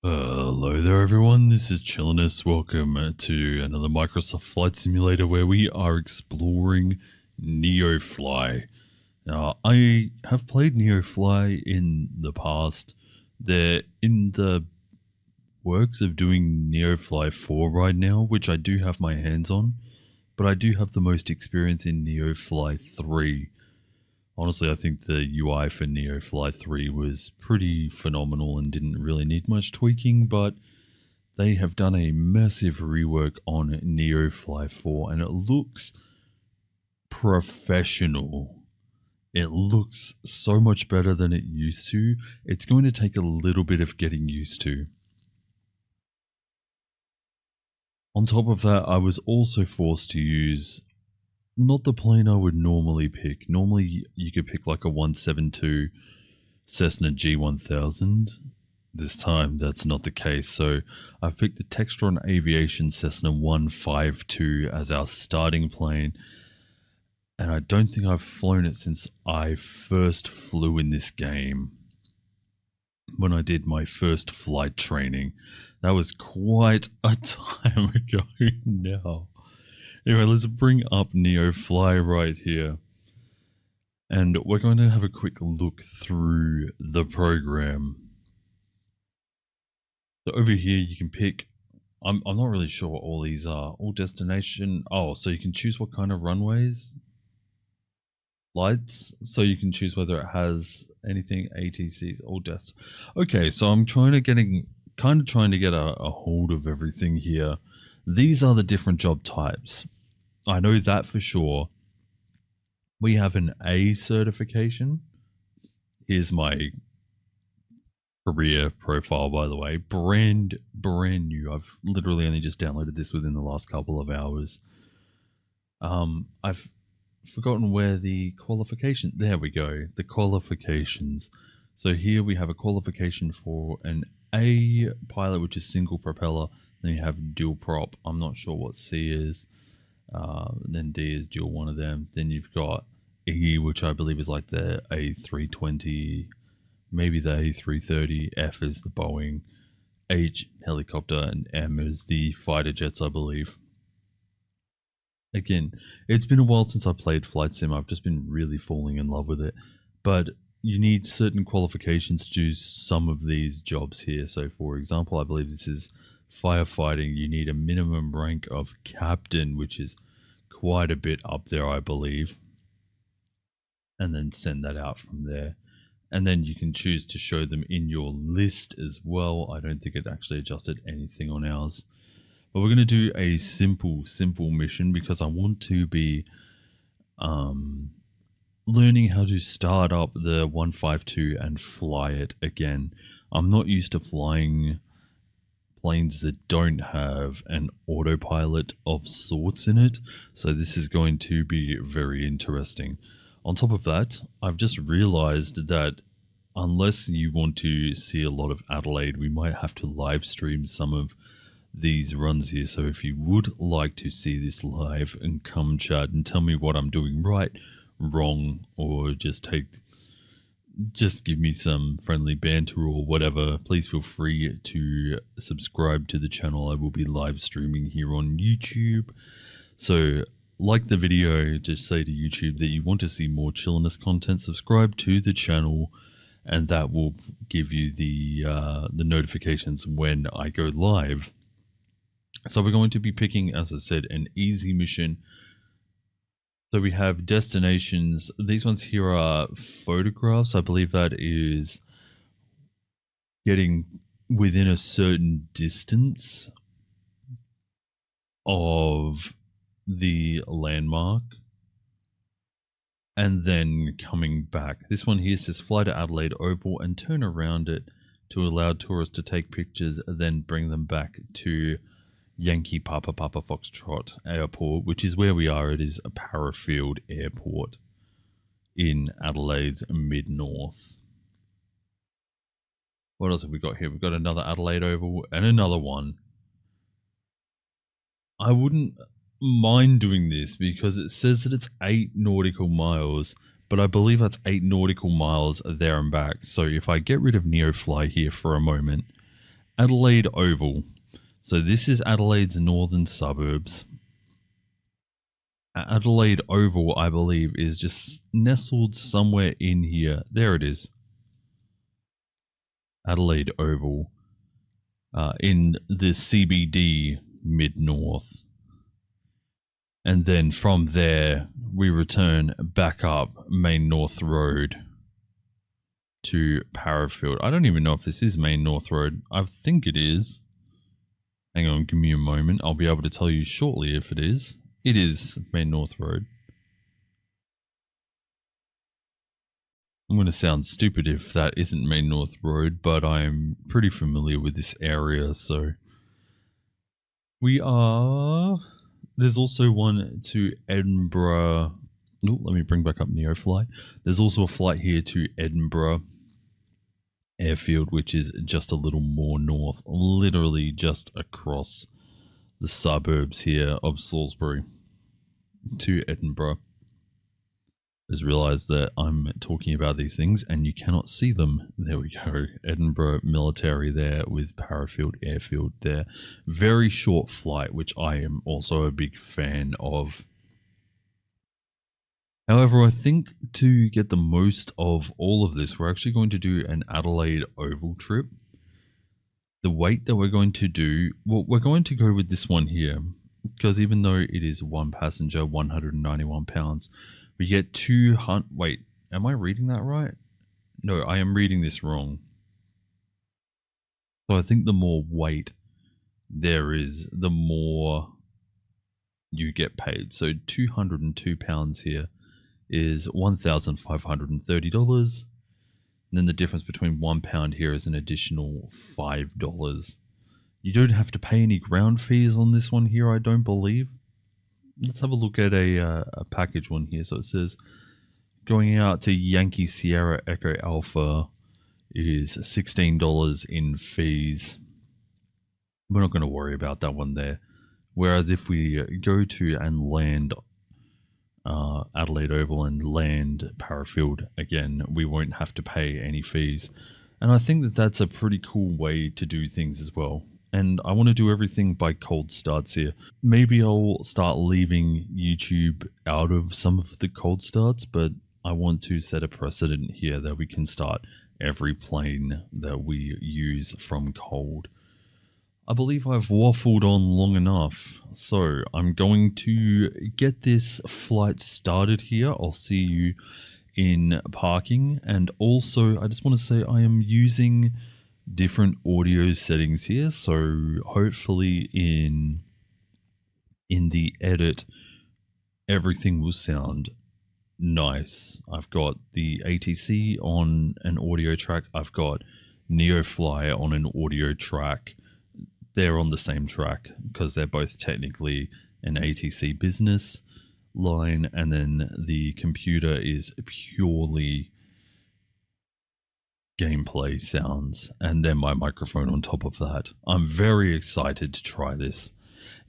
Hello there, everyone. This is Chillainous. Welcome to another Microsoft Flight Simulator where we are exploring Neofly. Now, I have played Neofly in the past. They're in the works of doing Neofly 4 right now, which I do have my hands on, but I do have the most experience in Neofly 3. Honestly, I think the UI for Neofly 3 was pretty phenomenal and didn't really need much tweaking, but they have done a massive rework on Neofly 4 and it looks professional. It looks so much better than it used to. It's going to take a little bit of getting used to. On top of that, I was also forced to use not the plane I would normally pick. Normally, you could pick like a 172 Cessna G1000. This time, that's not the case. So I've picked the Textron Aviation Cessna 152 as our starting plane. And I don't think I've flown it since I first flew in this game. When I did my first flight training. That was quite a time ago now. Anyway, let's bring up Neofly right here. And we're going to have a quick look through the program. So over here you can pick, I'm not really sure what all these are. All destination, so you can choose what kind of runways. Lights, so you can choose whether it has anything, ATCs, all deaths. Okay, so I'm trying to get a hold of everything here. These are the different job types. I know that for sure. We have an A certification. Here's my career profile, by the way. Brand new. I've literally only just downloaded this within the last couple of hours. I've forgotten where the qualification. There we go. The qualifications. So here we have a qualification for an A pilot, which is single propeller. Then you have dual prop. I'm not sure what C is. Then D is dual one of them. Then you've got E, which I believe is like the A320, maybe the A330. F is the Boeing. H, helicopter, and M is the fighter jets, I believe. Again, it's been a while since I played Flight Sim. I've just been really falling in love with it. But you need certain qualifications to do some of these jobs here. So, for example, I believe this is firefighting. You need a minimum rank of captain, which is quite a bit up there, I believe. And then send that out from there. And then you can choose to show them in your list as well. I don't think it actually adjusted anything on ours. But we're going to do a simple mission because I want to be learning how to start up the 152 and fly it again. I'm not used to flying planes that don't have an autopilot of sorts in it, so this is going to be very interesting. On top of that, I've just realized that unless you want to see a lot of Adelaide, we might have to live stream some of these runs here. So if you would like to see this live, and come chat and tell me what I'm doing right, wrong, or just give me some friendly banter or whatever, please feel free to subscribe to the channel. I will be live streaming here on YouTube. So like the video, just say to YouTube that you want to see more Chillainous content, subscribe to the channel, and that will give you the notifications when I go live. So we're going to be picking, as I said, an easy mission. So we have destinations. These ones here are photographs. I believe that is getting within a certain distance of the landmark and then coming back. This one here says fly to Adelaide Oval and turn around it to allow tourists to take pictures, then bring them back to Yankee Papa Foxtrot Airport, which is where we are. It is a Parafield Airport in Adelaide's mid-north. What else have we got here? We've got another Adelaide Oval and another one. I wouldn't mind doing this because it says that it's 8 nautical miles, but I believe that's 8 nautical miles there and back. So if I get rid of Neofly here for a moment Adelaide Oval. So this is Adelaide's northern suburbs. Adelaide Oval, I believe, is just nestled somewhere in here. There it is. Adelaide Oval. In the CBD mid-north. And then from there, we return back up Main North Road to Parafield. I don't even know if this is Main North Road. I think it is. Hang on, give me a moment. I'll be able to tell you shortly if it is. It is Main North Road. I'm going to sound stupid if that isn't Main North Road, but I'm pretty familiar with this area, so... We are... There's also one to Edinburgh. Oh, let me bring back up Neofly. There's also a flight here to Edinburgh Airfield, which is just a little more north, literally just across the suburbs here of Salisbury to Edinburgh. Just realised that I'm talking about these things and you cannot see them. There we go. Edinburgh Military there with Parafield Airfield there. Very short flight, which I am also a big fan of. However, I think to get the most of all of this, we're actually going to do an Adelaide Oval trip. The weight that we're going to do, well, we're going to go with this one here, because even though it is one passenger, 191 pounds, we get 200... Wait, am I reading that right? No, I am reading this wrong. So I think the more weight there is, the more you get paid. So 202 pounds here is $1,530. And then the difference between £1 here is an additional $5. You don't have to pay any ground fees on this one here, I don't believe. Let's have a look at a package one here. So it says going out to Yankee Sierra Echo Alpha is $16 in fees. We're not going to worry about that one there. Whereas if we go to and land Adelaide Oval and land Parafield again, we won't have to pay any fees. And I think that that's a pretty cool way to do things as well. And I want to do everything by cold starts here. Maybe I'll start leaving YouTube out of some of the cold starts, but I want to set a precedent here that we can start every plane that we use from cold. I believe I've waffled on long enough, so I'm going to get this flight started here. I'll see you in parking, and also I just want to say I am using different audio settings here, so hopefully in the edit everything will sound nice. I've got the ATC on an audio track, I've got Neofly on an audio track. They're on the same track because they're both technically an ATC business line, and then the computer is purely gameplay sounds, and then my microphone on top of that. I'm very excited to try this.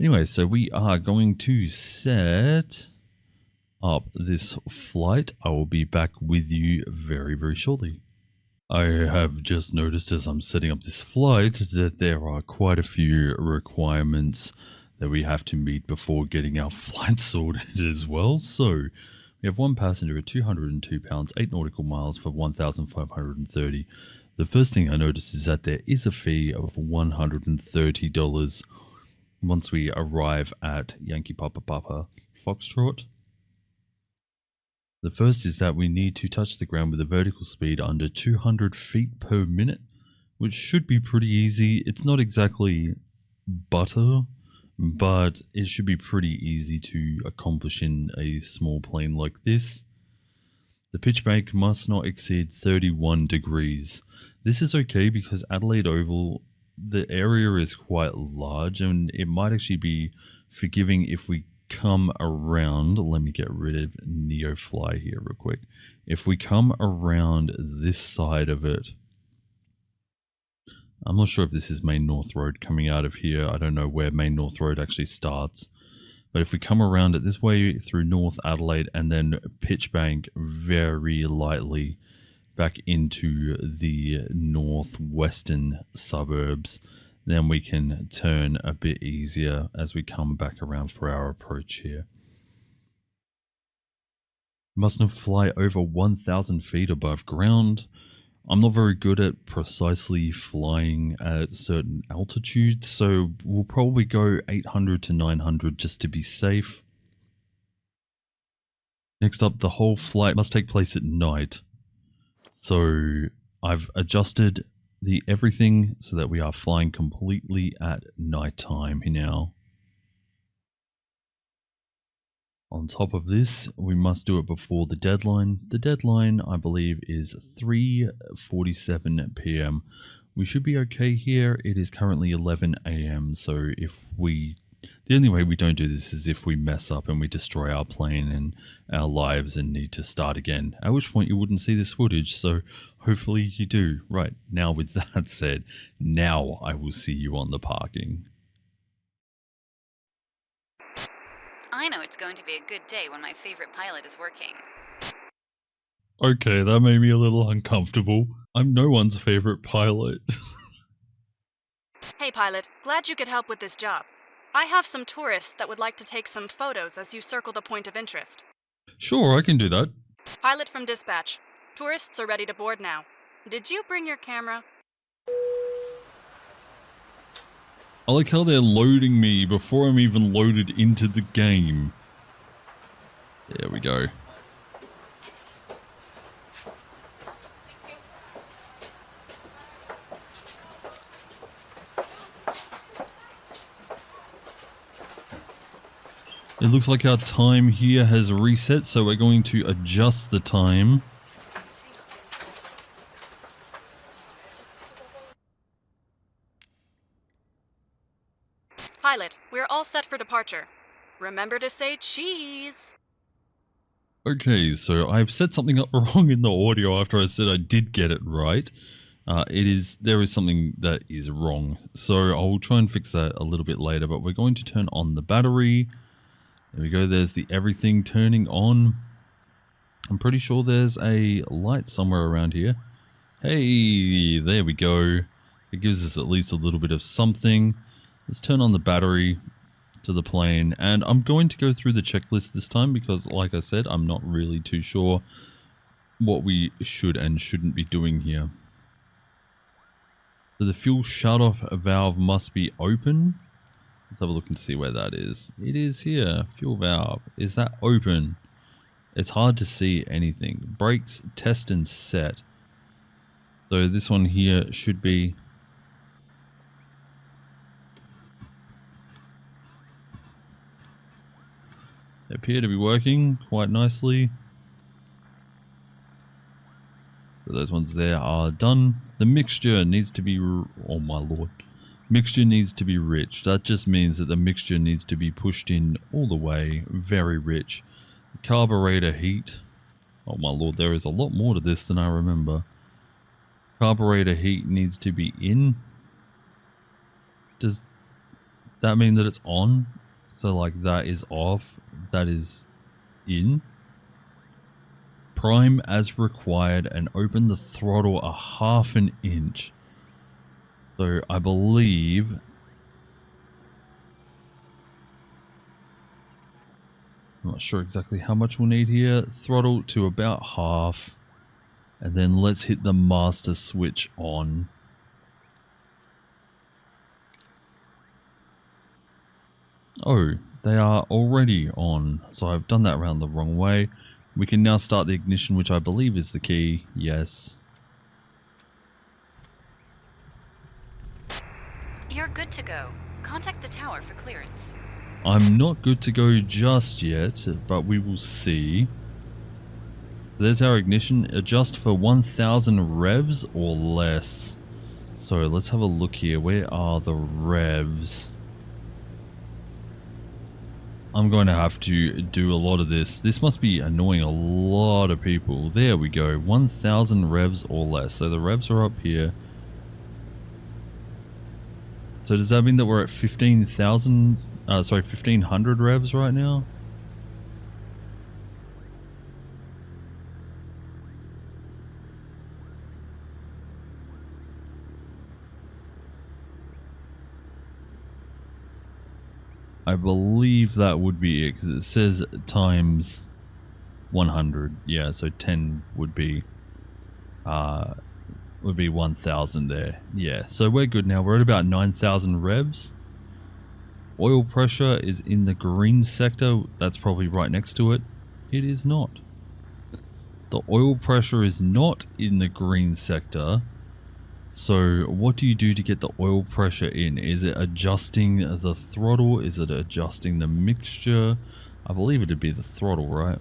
Anyway, so we are going to set up this flight. I will be back with you very, very shortly. I have just noticed as I'm setting up this flight that there are quite a few requirements that we have to meet before getting our flight sorted as well. So we have one passenger at 202 pounds, 8 nautical miles for 1,530. The first thing I noticed is that there is a fee of $130 once we arrive at Yankee Papa Papa Foxtrot. The first is that we need to touch the ground with a vertical speed under 200 feet per minute, which should be pretty easy. It's not exactly butter, but it should be pretty easy to accomplish in a small plane like this. The pitch bank must not exceed 31 degrees. This is okay because Adelaide Oval, the area is quite large, and it might actually be forgiving if we come around. Let me get rid of Neofly here real quick. If we come around this side of it, I'm not sure if this is Main North Road coming out of here. I don't know where Main North Road actually starts. But if we come around it this way through North Adelaide and then pitch bank very lightly back into the northwestern suburbs. Then we can turn a bit easier as we come back around for our approach here. Must not fly over 1,000 feet above ground. I'm not very good at precisely flying at certain altitudes, so we'll probably go 800 to 900 just to be safe. Next up, the whole flight must take place at night. So I've adjusted the everything so that we are flying completely at nighttime now. On top of this, we must do it before the deadline. The deadline, I believe, is 3:47 p.m. We should be okay here. It is currently 11 a.m. So the only way we don't do this is if we mess up and we destroy our plane and our lives and need to start again. At which point you wouldn't see this footage. So hopefully you do. Right, now with that said, now I will see you on the parking. I know it's going to be a good day when my favorite pilot is working. Okay, that made me a little uncomfortable. I'm no one's favorite pilot. Hey pilot, glad you could help with this job. I have some tourists that would like to take some photos as you circle the point of interest. Sure, I can do that. Pilot from dispatch. Tourists are ready to board now. Did you bring your camera? I like how they're loading me before I'm even loaded into the game. There we go. It looks like our time here has reset, so we're going to adjust the time. Pilot, we're all set for departure. Remember to say cheese. Okay, so I've set something up wrong in the audio after I said I did get it right. There is something that is wrong, so I'll try and fix that a little bit later, but we're going to turn on the battery. There we go, there's the everything turning on. I'm pretty sure there's a light somewhere around here. Hey, there we go. It gives us at least a little bit of something. Let's turn on the battery to the plane, and I'm going to go through the checklist this time because, like I said, I'm not really too sure what we should and shouldn't be doing here. So the fuel shutoff valve must be open. Let's have a look and see where that is. It is here. Fuel valve. Is that open? It's hard to see anything. Brakes, test and set. So this one here should be... They appear to be working quite nicely. So those ones there are done. The mixture needs to be... Oh my lord. Mixture needs to be rich. That just means that the mixture needs to be pushed in all the way. Very rich. Carburetor heat. Oh my lord, there is a lot more to this than I remember. Carburetor heat needs to be in. Does that mean that it's on? So like that is off, that is in. Prime as required and open the throttle a half an inch. So I believe I'm not sure exactly how much we'll need here. Throttle to about half. And then let's hit the master switch on. Oh, they are already on. So I've done that around the wrong way. We can now start the ignition, which I believe is the key. Yes. You're good to go. Contact the tower for clearance. I'm not good to go just yet, but we will see. There's our ignition. Adjust for 1000 revs or less. So let's have a look here. Where are the revs? I'm going to have to do a lot of this. This must be annoying a lot of people. There we go. 1000 revs or less. So the revs are up here. So does that mean that we're at 1500 revs right now? I believe that would be it, because it says times 100. Yeah, so 10 would be 1,000 there. Yeah, so we're good now. We're at about 9,000 revs. Oil pressure is in the green sector. That's probably right next to it. It is not. The oil pressure is not in the green sector. So what do you do to get the oil pressure in? Is it adjusting the throttle? Is it adjusting the mixture? I believe it'd be the throttle, right?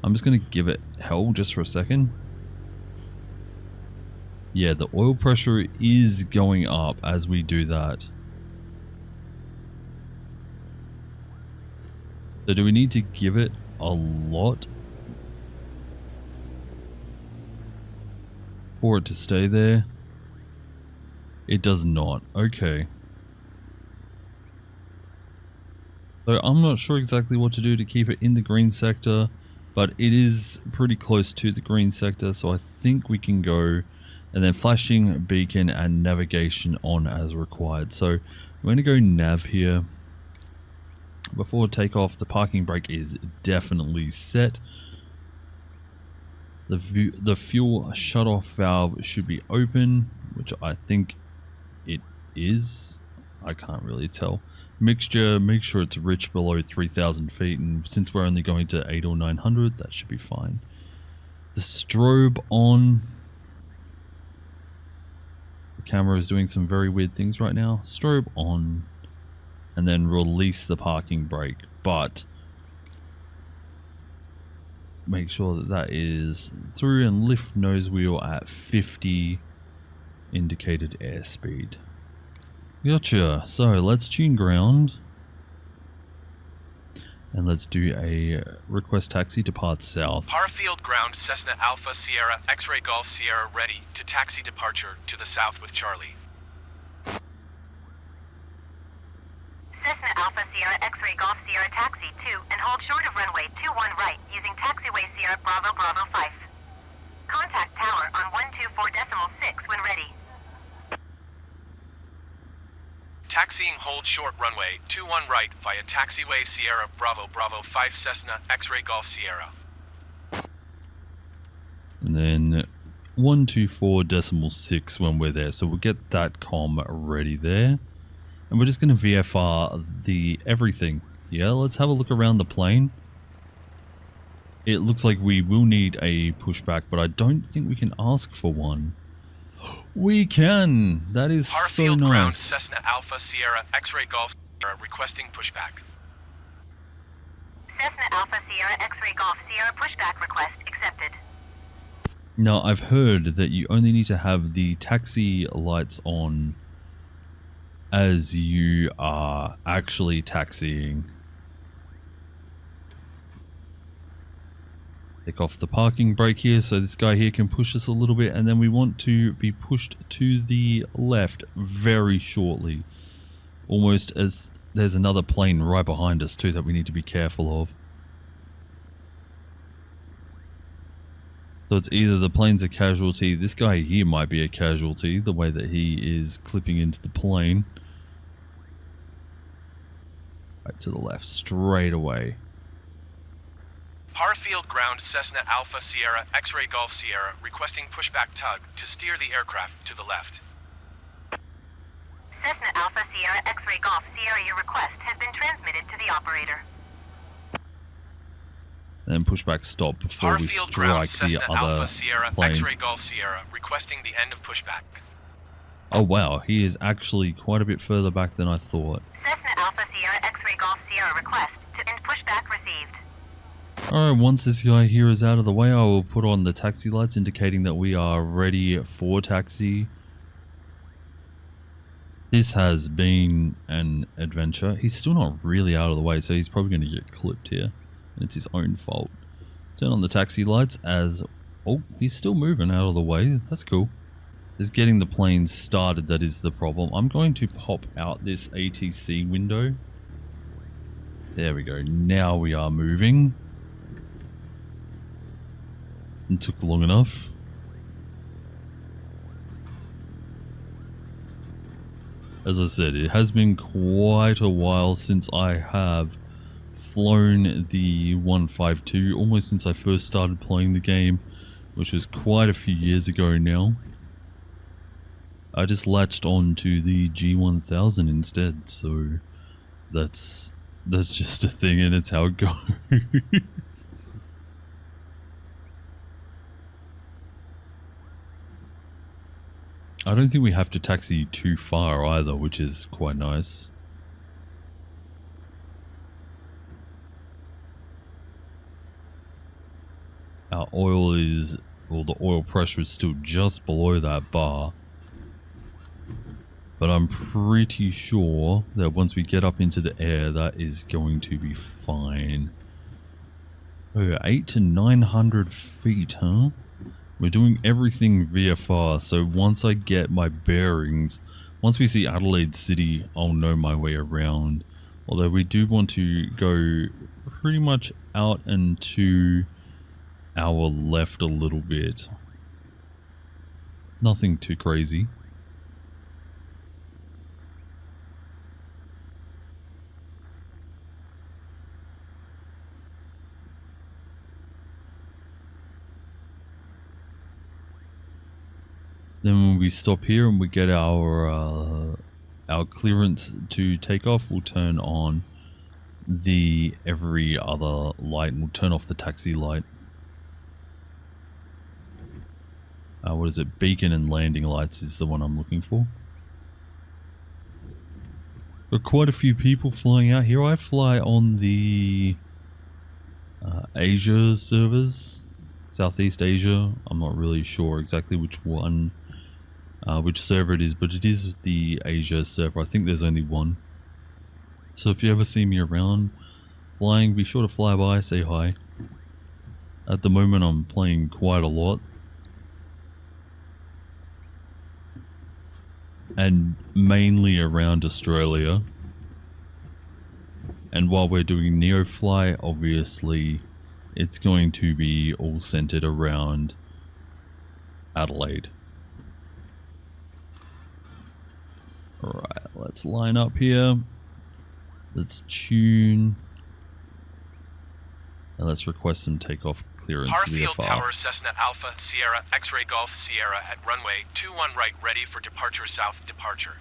I'm just going to give it hell just for a second. Yeah, the oil pressure is going up as we do that. So do we need to give it a lot for it to stay there? It does not. Okay. So I'm not sure exactly what to do to keep it in the green sector, but it is pretty close to the green sector, so I think we can go. And then flashing, beacon, and navigation on as required. So I'm going to go nav here. Before takeoff, the parking brake is definitely set. The fuel shutoff valve should be open, which I think it is. I can't really tell. Mixture, make sure it's rich below 3,000 feet, and since we're only going to 8 or 900, that should be fine. The strobe on. The camera is doing some very weird things right now. Strobe on, and then release the parking brake, but make sure that that is through, and lift nose wheel at 50 indicated airspeed. Gotcha. So let's tune ground. And let's do a request taxi, depart south. Harfield ground, Cessna Alpha Sierra X-Ray Golf Sierra ready to taxi departure to the south with Charlie. Cessna Alpha Sierra X-Ray Golf Sierra taxi 2 and hold short of runway 21 right using taxiway Sierra Bravo Bravo 5. Contact tower on 124.6 when ready. Taxiing hold short runway 21 right via taxiway Sierra Bravo Bravo 5 Cessna X-Ray Golf Sierra. And then 124.6 when we're there. So we'll get that comm ready there. And we're just going to VFR the everything. Yeah, let's have a look around the plane. It looks like we will need a pushback, but I don't think we can ask for one. We can! That is so Harfield ground, nice. Cessna Alpha Sierra X-Ray Golf Sierra requesting pushback. Cessna Alpha Sierra X-Ray Golf Sierra pushback request accepted. Now, I've heard that you only need to have the taxi lights on as you are actually taxiing. Take off the parking brake here so this guy here can push us a little bit, and then we want to be pushed to the left very shortly. Almost as there's another plane right behind us too that we need to be careful of. So it's either the plane's a casualty, this guy here might be a casualty, the way that he is clipping into the plane. Right to the left, straight away. Harfield ground, Cessna Alpha Sierra X-Ray Golf Sierra requesting pushback tug to steer the aircraft to the left. Cessna Alpha Sierra X-Ray Golf Sierra, your request has been transmitted to the operator. And then pushback stop before we Harfield ground, strike the Cessna other Alpha Sierra plane. X-Ray Golf Sierra requesting the end of pushback. Oh wow, he is actually quite a bit further back than I thought. Cessna Alpha Sierra X-Ray Golf Sierra request to end pushback received. Alright, once this guy here is out of the way, I will put on the taxi lights indicating that we are ready for taxi. This has been an adventure. He's still not really out of the way, so he's probably going to get clipped here. And it's his own fault. Turn on the taxi lights as... Oh, he's still moving out of the way. That's cool. Just getting the plane started that is the problem. I'm going to pop out this ATC window. There we go. Now we are moving. It took long enough. as I said, it has been quite a while since I have flown the 152, almost since I first started playing the game, which was quite a few years ago now. I just latched on to the G1000 instead, so that's just a thing, and it's how it goes. I don't think we have to taxi too far either, which is quite nice. Our oil is, well, the oil pressure is still just below that bar. But I'm pretty sure that once we get up into the air, that is going to be fine. Oh, 800 to 900 feet, huh? We're doing everything VFR, so once I get my bearings, once we see Adelaide City, I'll know my way around. Although we do want to go pretty much out and to our left a little bit. Nothing too crazy. Then when we stop here and we get our clearance to take off, we'll turn on the every other light and we'll turn off the taxi light. What is it? Beacon and landing lights is the one I'm looking for. Got quite a few people flying out here. I fly on the Asia servers, Southeast Asia. I'm not really sure exactly which one. Which server it is, but it is the Asia server. I think there's only one. So if you ever see me around flying, be sure to fly by, say hi. At the moment I'm playing quite a lot. And mainly around Australia. And while we're doing Neofly, obviously it's going to be all centered around Adelaide. Alright, let's line up here. Let's tune. And let's request some takeoff clearance Harfield VFR. Tower, Cessna Alpha, Sierra, X-Ray Golf, Sierra at runway 21 right, ready for departure south, departure.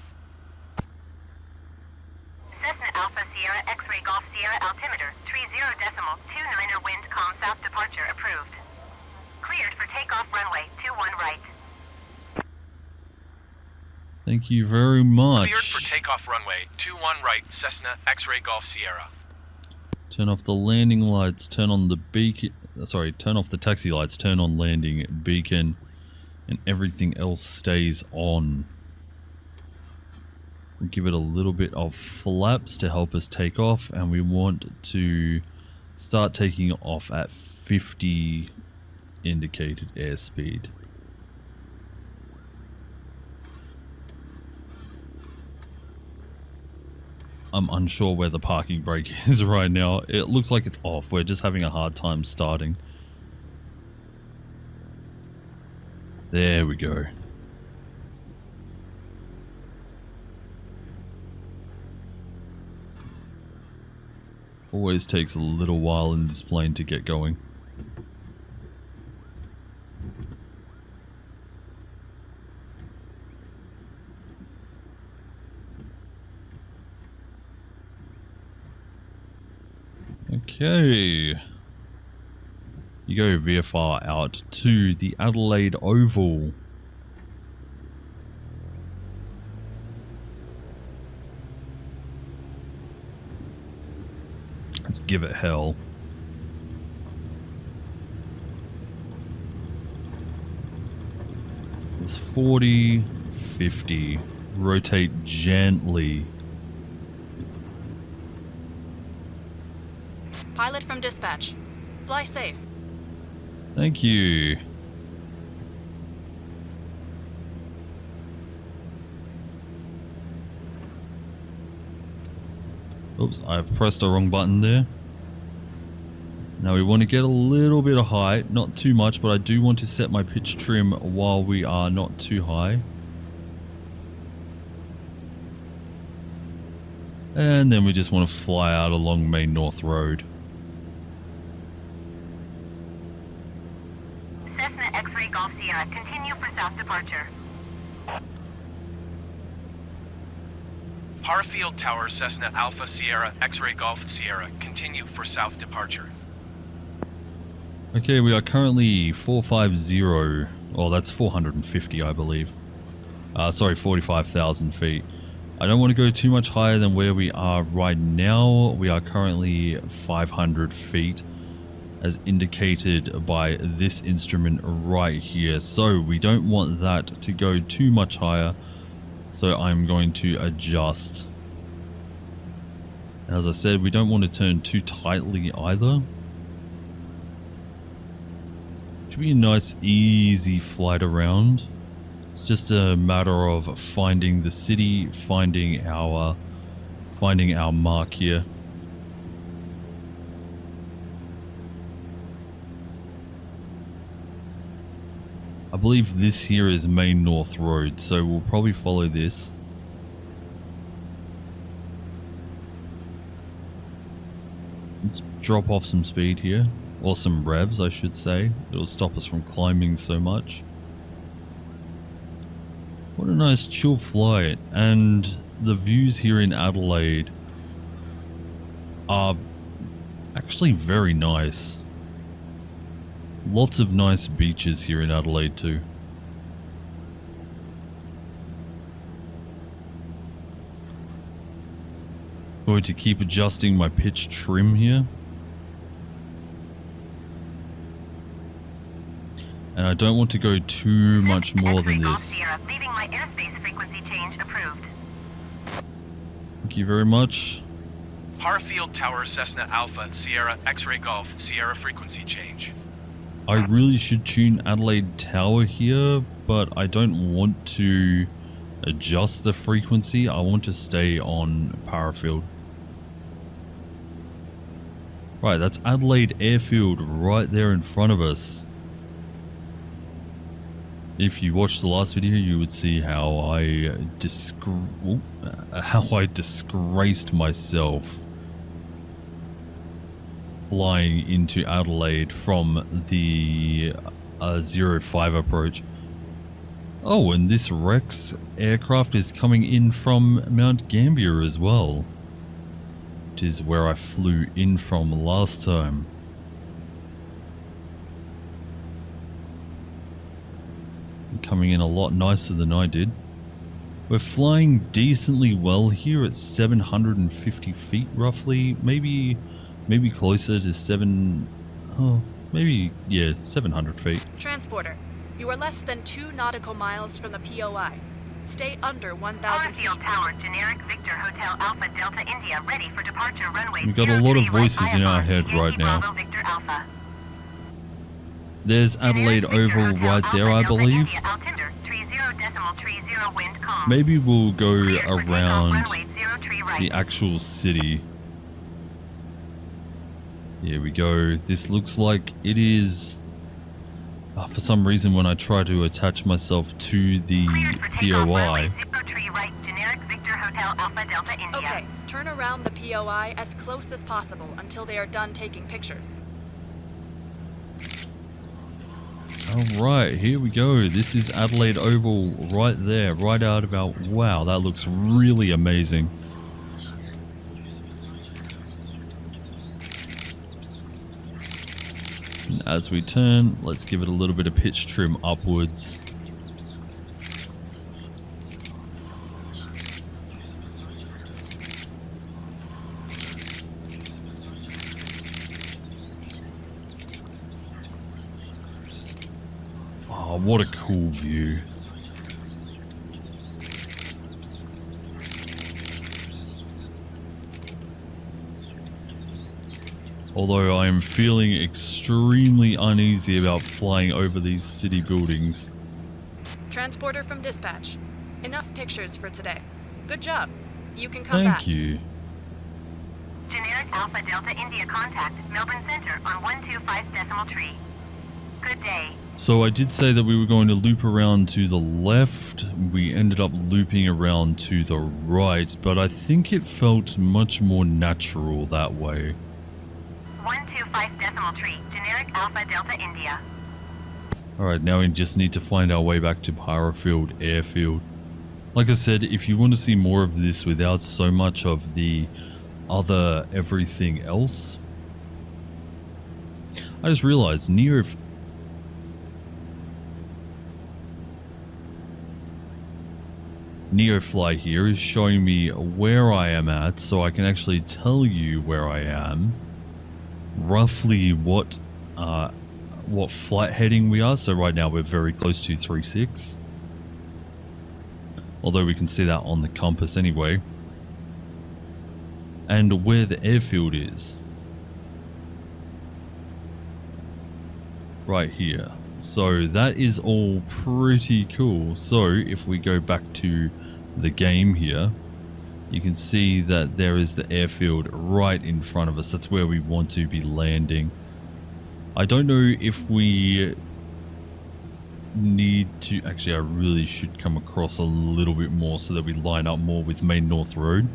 Cessna Alpha Sierra X-Ray Golf Sierra altimeter 30.29er wind calm south departure approved. Cleared for takeoff runway 21 right. Thank you very much. Cleared for takeoff runway 21 right, Cessna X-Ray Golf Sierra. Turn off the landing lights, turn on the beacon, sorry, turn off the taxi lights, turn on landing beacon, and everything else stays on. We'll give it a little bit of flaps to help us take off, and we want to start taking off at 50 indicated airspeed. I'm unsure where the parking brake is right now. It looks like it's off. We're just having a hard time starting. There we go. Always takes a little while in this plane to get going. Okay. You go VFR out to the Adelaide Oval. Let's give it hell. It's 40, 50. Rotate gently. Pilot from dispatch. Fly safe. Thank you. Oops, I've pressed the wrong button there. Now we want to get a little bit of height, not too much, but I do want to set my pitch trim while we are not too high. And then we just want to fly out along Main North Road. Cessna X-Ray Golf Sierra, continue for south departure. Harfield Tower, Cessna Alpha Sierra, X-Ray Golf Sierra, continue for south departure. Okay, we are currently 450. Oh, that's 450, I believe. Sorry, 45,000 feet. I don't want to go too much higher than where we are right now. We are currently 500 feet, as indicated by this instrument right here. So we don't want that to go too much higher. So I'm going to adjust. As I said, we don't want to turn too tightly either. Should be a nice easy flight around. It's just a matter of finding the city, finding our mark here. I believe this here is Main North Road, so we'll probably follow this. Let's drop off some speed here, or some revs I should say. It'll stop us from climbing so much. What a nice chill flight, and the views here in Adelaide are actually very nice. Lots of nice beaches here in Adelaide too. Going to keep adjusting my pitch trim here. And I don't want to go too much more than this. Leaving my airspace frequency change approved. Thank you very much. Harfield Tower, Cessna Alpha Sierra, X-Ray Golf Sierra, frequency change. I really should tune Adelaide Tower here, but I don't want to adjust the frequency. I want to stay on Parafield. Right, that's Adelaide Airfield right there in front of us. If you watched the last video, you would see how I disgraced myself flying into Adelaide from the 05 approach. Oh, and this Rex aircraft is coming in from Mount Gambier as well, which is where I flew in from last time. Coming in a lot nicer than I did. We're flying decently well here at 750 feet roughly, maybe closer to 700 feet. Transporter, you are less than 2 nautical miles from the POI. Stay under 1,000 feet. Harfield Tower, generic Victor Hotel Alpha Delta India, ready for departure runway. We've got a lot of voices in our head right now. Bravo, Victor Alpha. There's Adelaide Oval right there, I believe. Maybe we'll go around the actual city. Here we go. This looks like it is... for some reason when I try to attach myself to the POI... Okay, turn around the POI as close as possible until they are done taking pictures. Alright, here we go. This is Adelaide Oval right there, right out of our... Wow, that looks really amazing. And as we turn, let's give it a little bit of pitch trim upwards. Oh, what a cool view. Although I am feeling extremely uneasy about flying over these city buildings. Transporter from dispatch. Enough pictures for today. Good job. You can come back. Thank you. Generic Alpha Delta India contact, Melbourne Center on 125.3. Good day. So I did say that we were going to loop around to the left. We ended up looping around to the right, but I think it felt much more natural that way. 125 decimal tree, generic Alpha Delta India. Alright, now we just need to find our way back to Pyrofield Airfield. Like I said, if you want to see more of this without so much of the other everything else, I just realized Neofly here is showing me where I am at, so I can actually tell you where I am, roughly what flight heading we are. So right now we're very close to 36, although we can see that on the compass anyway, and where the airfield is right here. So that is all pretty cool. So if we go back to the game here, you can see that there is the airfield right in front of us. That's where we want to be landing. I don't know if we need to... Actually, I really should come across a little bit more so that we line up more with Main North Road.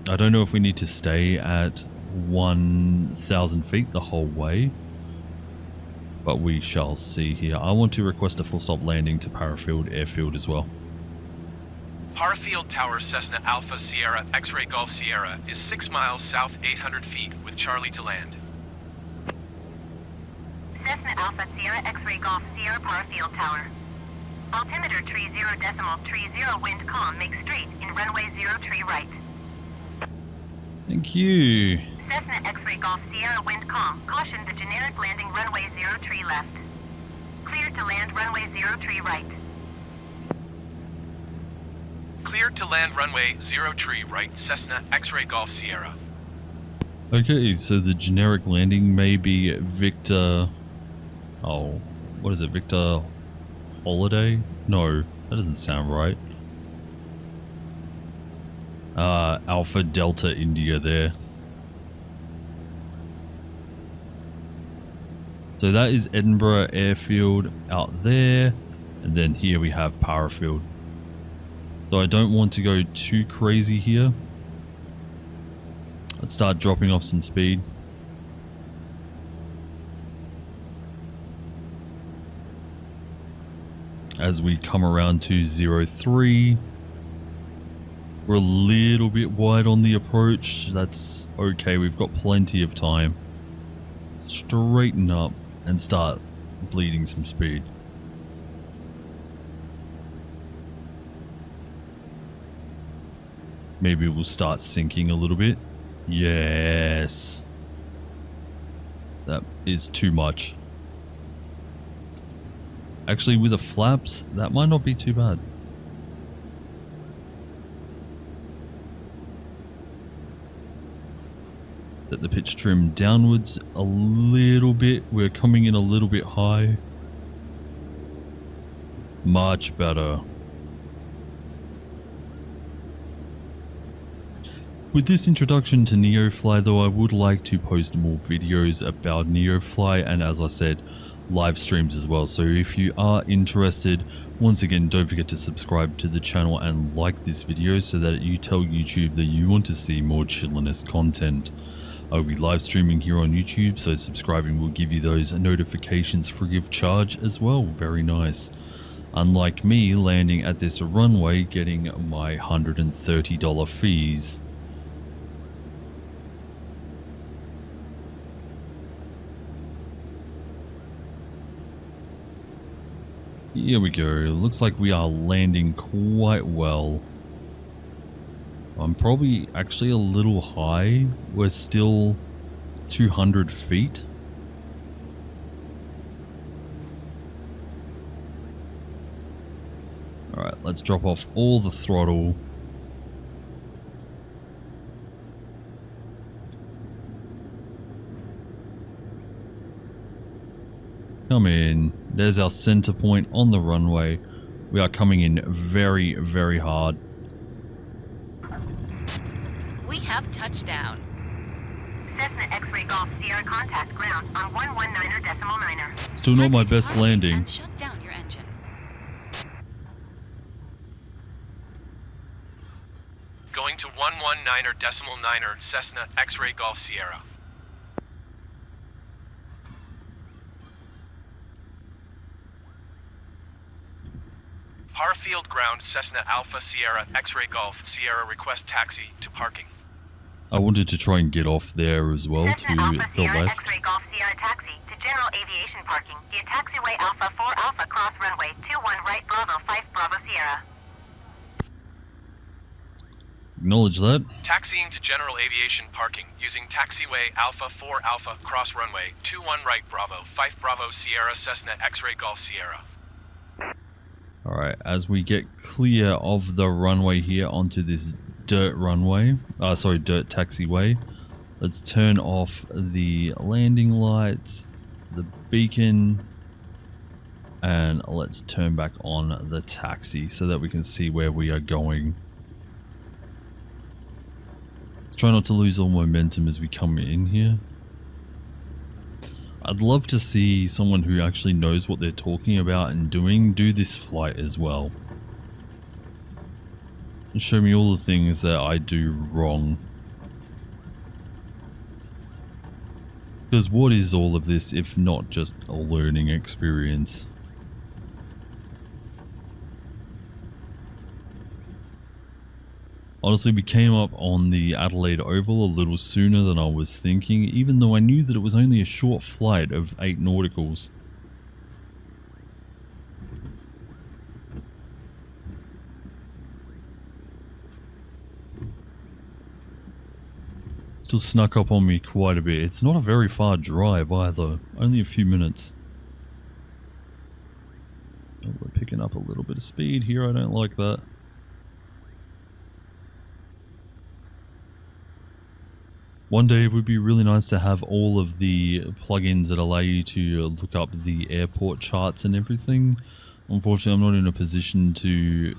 I don't know if we need to stay at 1,000 feet the whole way, but we shall see here. I want to request a full stop landing to Pyrofield Airfield as well. Pyrofield Tower Cessna Alpha Sierra X-Ray Golf Sierra is 6 miles south 800 feet with Charlie to land. Cessna Alpha Sierra X-Ray Golf Sierra Pyrofield Tower. Altimeter tree 0 decimal tree 0 wind calm, make straight in runway 0 tree right. Thank you. Cessna X-Ray Golf Sierra wind calm, caution the generic landing runway 0 tree left. Clear to land runway 0 tree right. Cleared to land runway 0 tree right, Cessna X-Ray Golf Sierra. Okay, so the generic landing may be Victor... Oh, what is it? Victor Holiday? No, that doesn't sound right. Alpha Delta India there. So that is Edinburgh Airfield out there, and then here we have Pyrofield. So I don't want to go too crazy here. Let's start dropping off some speed. As we come around to 03. We're a little bit wide on the approach. That's okay, we've got plenty of time. Straighten up and start bleeding some speed. Maybe we'll start sinking a little bit. Yes. That is too much. Actually, with the flaps, that might not be too bad. Set the pitch trim downwards a little bit. We're coming in a little bit high. Much better. With this introduction to Neofly though, I would like to post more videos about Neofly, and as I said, live streams as well. So if you are interested, once again, don't forget to subscribe to the channel and like this video so that you tell YouTube that you want to see more Chillainous content. I'll be live streaming here on YouTube, so subscribing will give you those notifications free of charge as well. Very nice. Unlike me landing at this runway getting my $130 fees. Here we go. Looks like we are landing quite well. I'm probably actually a little high. We're still 200 feet. Alright, let's drop off all the throttle. Come in. There's our center point on the runway. We are coming in very, very hard. We have touchdown. Cessna X-ray Golf Sierra contact ground on 119.9er. Still not my Taxi to best parking landing. And shut down your engine. Going to 119.9er Cessna X-ray Golf Sierra. Harfield Ground Cessna Alpha Sierra X-ray Golf Sierra request taxi to parking. I wanted to try and get off there as well Cessna to Alpha the Sierra left. X-ray Golf Sierra taxi to general aviation parking via taxiway Alpha 4 Alpha cross runway 21 right Bravo 5 Bravo Sierra. Acknowledge that. Taxiing to general aviation parking using taxiway Alpha 4 Alpha cross runway 21 right Bravo 5 Bravo Sierra Cessna X-ray Golf Sierra. Alright, as we get clear of the runway here onto this dirt runway, dirt taxiway, let's turn off the landing lights, the beacon, and let's turn back on the taxi so that we can see where we are going. Let's try not to lose all momentum as we come in here. I'd love to see someone who actually knows what they're talking about and doing do this flight as well. And show me all the things that I do wrong. Because what is all of this if not just a learning experience? Honestly, we came up on the Adelaide Oval a little sooner than I was thinking, even though I knew that it was only a short flight of 8 nauticals. Still snuck up on me quite a bit. It's not a very far drive either, only a few minutes. Oh, we're picking up a little bit of speed here, I don't like that. One day it would be really nice to have all of the plugins that allow you to look up the airport charts and everything. Unfortunately, I'm not in a position to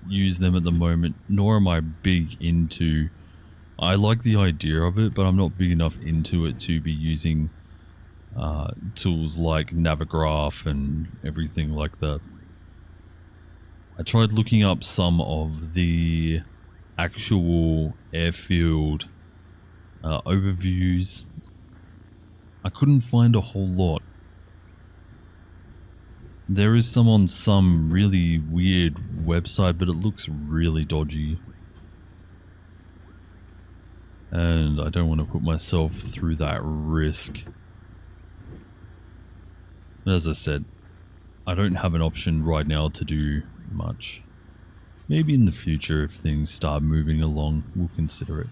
use them at the moment, nor am I big into... I like the idea of it, but I'm not big enough into it to be using tools like Navigraph and everything like that. I tried looking up some of the actual airfield overviews. I couldn't find a whole lot. There is some on some really weird website, but it looks really dodgy. And I don't want to put myself through that risk. But as I said, I don't have an option right now to do much. Maybe in the future, if things start moving along, we'll consider it.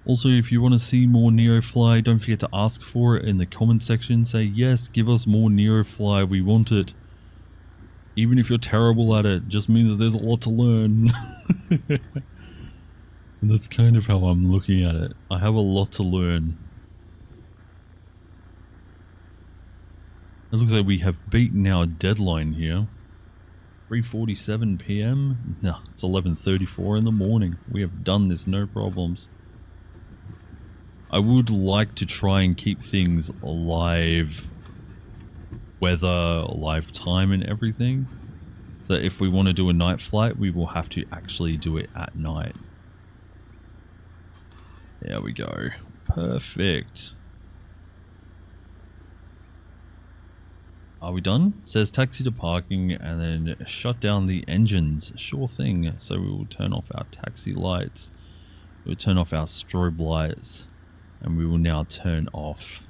Also, if you want to see more Neofly, don't forget to ask for it in the comment section. Say, yes, give us more Neofly, we want it. Even if you're terrible at it, just means that there's a lot to learn. And that's kind of how I'm looking at it. I have a lot to learn. It looks like we have beaten our deadline here. 3:47 PM? No, it's 11:34 in the morning. We have done this, no problems. I would like to try and keep things live weather, live time and everything. So if we want to do a night flight, we will have to actually do it at night. There we go. Perfect. Are we done? It says taxi to parking and then shut down the engines. Sure thing. So we will turn off our taxi lights. We'll turn off our strobe lights. And we will now turn off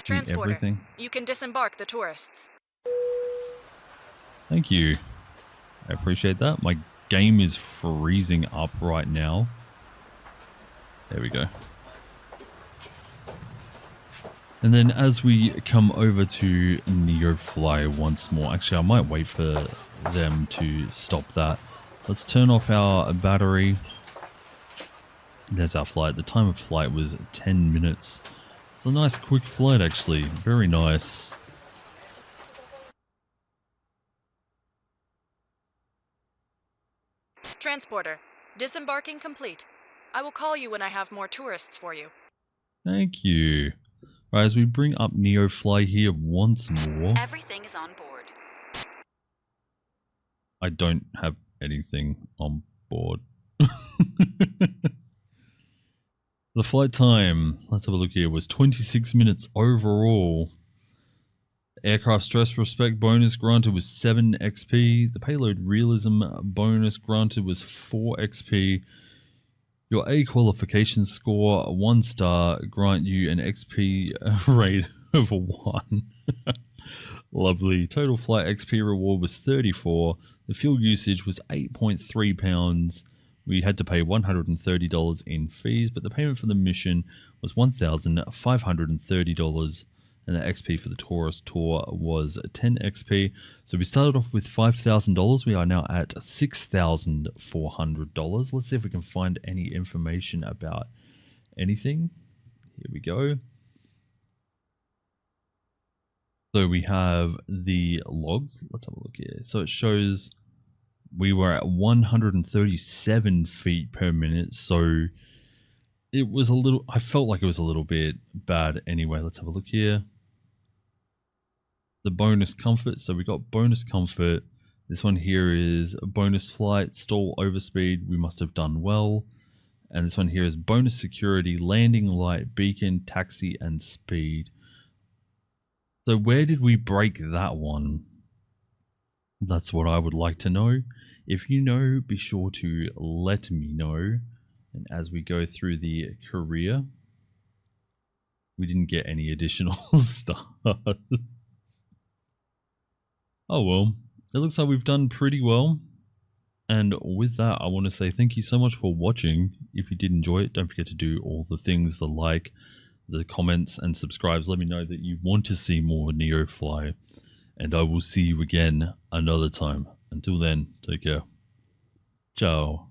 Transporter, everything. you can disembark the tourists. Thank you. I appreciate that. My game is freezing up right now. There we go. And then as we come over to Neofly once more, actually I might wait for them to stop that. Let's turn off our battery. There's our flight. The time of flight was 10 minutes. It's a nice quick flight actually. Very nice. transporter. Disembarking complete. I will call you when I have more tourists for you. Thank you. Right, as we bring up Neofly here once more. Everything is on board. I don't have anything on board. The flight time, let's have a look here, was 26 minutes overall. Aircraft stress respect bonus granted was 7 XP. The payload realism bonus granted was 4 XP. Your A qualification score, 1 star, grant you an XP rate of 1. Lovely. Total flight XP reward was 34. The fuel usage was 8.3 pounds. We had to pay $130 in fees, but the payment for the mission was $1,530, and the XP for the tourist tour was 10 XP. So we started off with $5,000. We are now at $6,400. Let's see if we can find any information about anything. Here we go. So we have the logs. Let's have a look here. So it shows we were at 137 feet per minute. So it was a little, I felt like it was a little bit bad anyway. Let's have a look here. The bonus comfort. So we got bonus comfort. This one here is a bonus flight, stall overspeed. We must have done well. And this one here is bonus security, landing light, beacon, taxi, and speed. So where did we break that one? That's what I would like to know. If you know, be sure to let me know. And as we go through the career, we didn't get any additional stars. Oh well, it looks like we've done pretty well. And with that, I want to say thank you so much for watching. If you did enjoy it, don't forget to do all the things, the like, the comments, and subscribes. Let me know that you want to see more Neofly. And I will see you again another time. Until then, take care. Ciao.